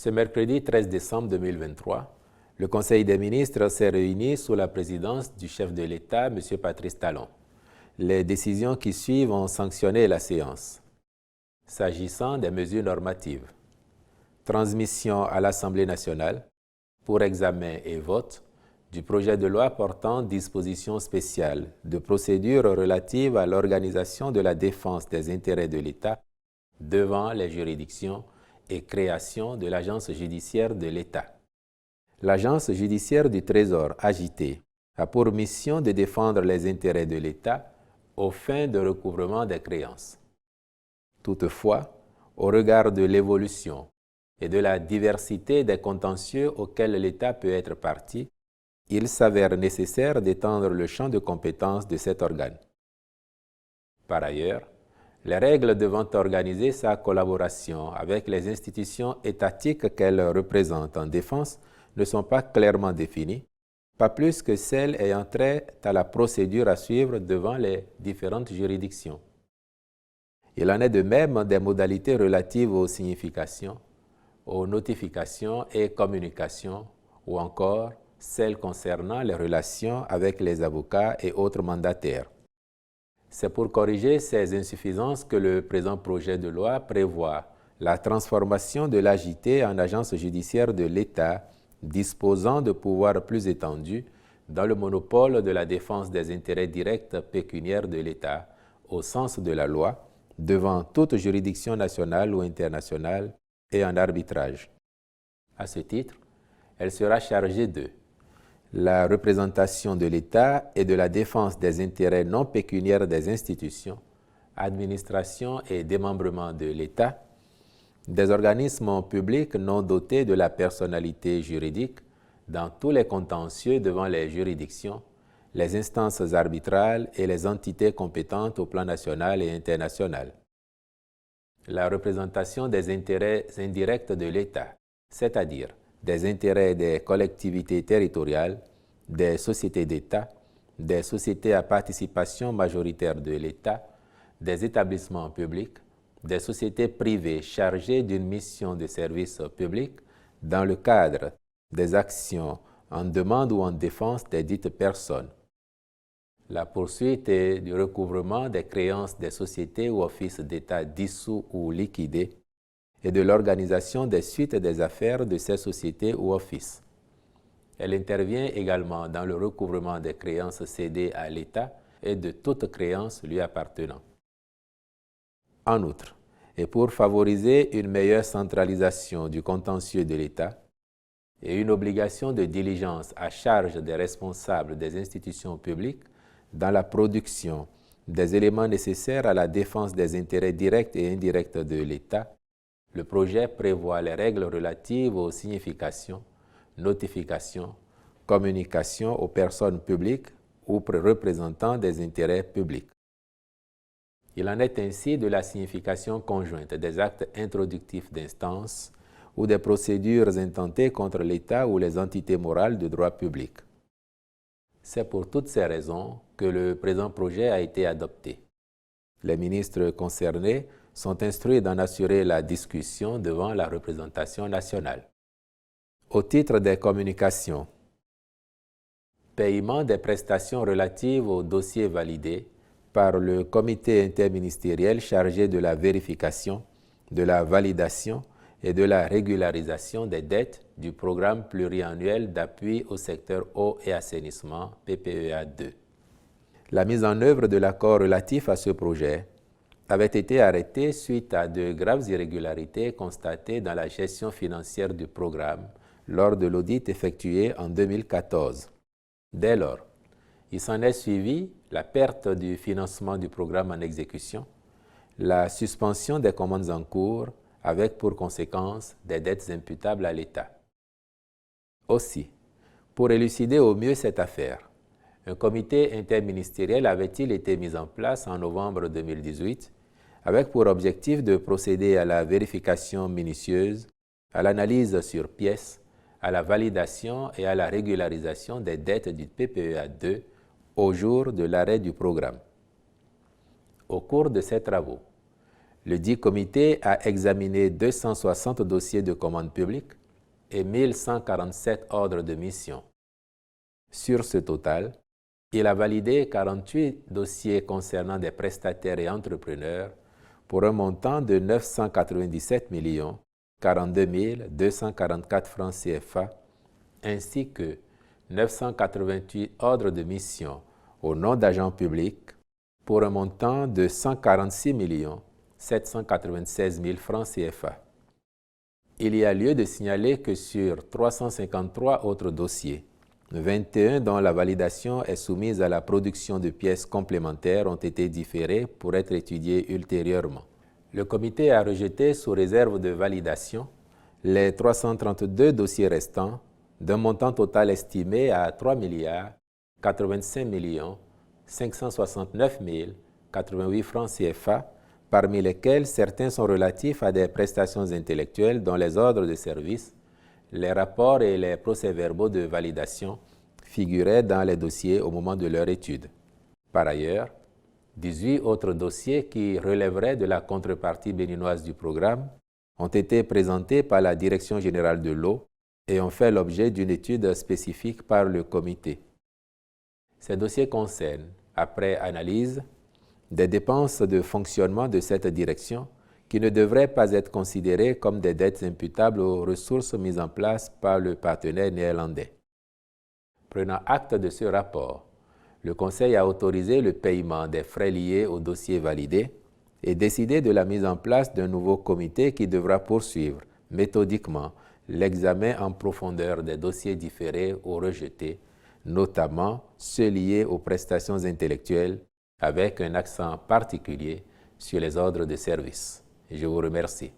Ce mercredi 13 décembre 2023, le Conseil des ministres s'est réuni sous la présidence du chef de l'État, M. Patrice Talon. Les décisions qui suivent ont sanctionné la séance. S'agissant des mesures normatives, transmission à l'Assemblée nationale pour examen et vote du projet de loi portant dispositions spéciales de procédures relatives à l'organisation de la défense des intérêts de l'État devant les juridictions et création de l'Agence judiciaire de l'État. L'Agence judiciaire du Trésor, AJT, a pour mission de défendre les intérêts de l'État aux fins de recouvrement des créances. Toutefois, au regard de l'évolution et de la diversité des contentieux auxquels l'État peut être partie, il s'avère nécessaire d'étendre le champ de compétences de cet organe. Par ailleurs, les règles devant organiser sa collaboration avec les institutions étatiques qu'elle représente en défense ne sont pas clairement définies, pas plus que celles ayant trait à la procédure à suivre devant les différentes juridictions. Il en est de même des modalités relatives aux significations, aux notifications et communications, ou encore celles concernant les relations avec les avocats et autres mandataires. C'est pour corriger ces insuffisances que le présent projet de loi prévoit la transformation de l'AJT en agence judiciaire de l'État disposant de pouvoirs plus étendus dans le monopole de la défense des intérêts directs pécuniaires de l'État au sens de la loi devant toute juridiction nationale ou internationale et en arbitrage. À ce titre, elle sera chargée de la représentation de l'État et de la défense des intérêts non pécuniaires des institutions, administration et démembrement de l'État, des organismes publics non dotés de la personnalité juridique dans tous les contentieux devant les juridictions, les instances arbitrales et les entités compétentes au plan national et international. La représentation des intérêts indirects de l'État, c'est-à-dire des intérêts des collectivités territoriales, des sociétés d'État, des sociétés à participation majoritaire de l'État, des établissements publics, des sociétés privées chargées d'une mission de service public dans le cadre des actions en demande ou en défense des dites personnes. La poursuite et du recouvrement des créances des sociétés ou offices d'État dissous ou liquidés et de l'organisation des suites des affaires de ces sociétés ou offices. Elle intervient également dans le recouvrement des créances cédées à l'État et de toute créance lui appartenant. En outre, et pour favoriser une meilleure centralisation du contentieux de l'État et une obligation de diligence à charge des responsables des institutions publiques dans la production des éléments nécessaires à la défense des intérêts directs et indirects de l'État, le projet prévoit les règles relatives aux significations, notifications, communications aux personnes publiques ou représentants des intérêts publics. Il en est ainsi de la signification conjointe des actes introductifs d'instances ou des procédures intentées contre l'État ou les entités morales de droit public. C'est pour toutes ces raisons que le présent projet a été adopté. Les ministres concernés sont instruits d'en assurer la discussion devant la représentation nationale. Au titre des communications, paiement des prestations relatives aux dossiers validés par le comité interministériel chargé de la vérification, de la validation et de la régularisation des dettes du programme pluriannuel d'appui au secteur eau et assainissement, PPEA 2. La mise en œuvre de l'accord relatif à ce projet avait été arrêtée suite à de graves irrégularités constatées dans la gestion financière du programme lors de l'audit effectué en 2014. Dès lors, il s'en est suivi la perte du financement du programme en exécution, la suspension des commandes en cours avec pour conséquence des dettes imputables à l'État. Aussi, pour élucider au mieux cette affaire, un comité interministériel avait-il été mis en place en novembre 2018 avec pour objectif de procéder à la vérification minutieuse, à l'analyse sur pièces, à la validation et à la régularisation des dettes du PPEA 2 au jour de l'arrêt du programme. Au cours de ces travaux, Le dit comité a examiné 260 dossiers de commande publique et 1147 ordres de mission. Sur ce total, il a validé 48 dossiers concernant des prestataires et entrepreneurs pour un montant de 997 42 244 francs CFA, ainsi que 988 ordres de mission au nom d'agents publics pour un montant de 146 796 000 francs CFA. Il y a lieu de signaler que sur 353 autres dossiers, 21 dont la validation est soumise à la production de pièces complémentaires ont été différés pour être étudiés ultérieurement. Le comité a rejeté sous réserve de validation les 332 dossiers restants d'un montant total estimé à 3 85 569 088 francs CFA, parmi lesquels certains sont relatifs à des prestations intellectuelles dont les ordres de service, les rapports et les procès-verbaux de validation figuraient dans les dossiers au moment de leur étude. Par ailleurs, 18 autres dossiers qui relèveraient de la contrepartie béninoise du programme ont été présentés par la Direction générale de l'eau et ont fait l'objet d'une étude spécifique par le comité. Ces dossiers concernent, après analyse, des dépenses de fonctionnement de cette direction qui ne devraient pas être considérées comme des dettes imputables aux ressources mises en place par le partenaire néerlandais. Prenant acte de ce rapport, le Conseil a autorisé le paiement des frais liés au dossier validé et décidé de la mise en place d'un nouveau comité qui devra poursuivre méthodiquement l'examen en profondeur des dossiers différés ou rejetés, notamment ceux liés aux prestations intellectuelles, avec un accent particulier sur les ordres de service. Je vous remercie.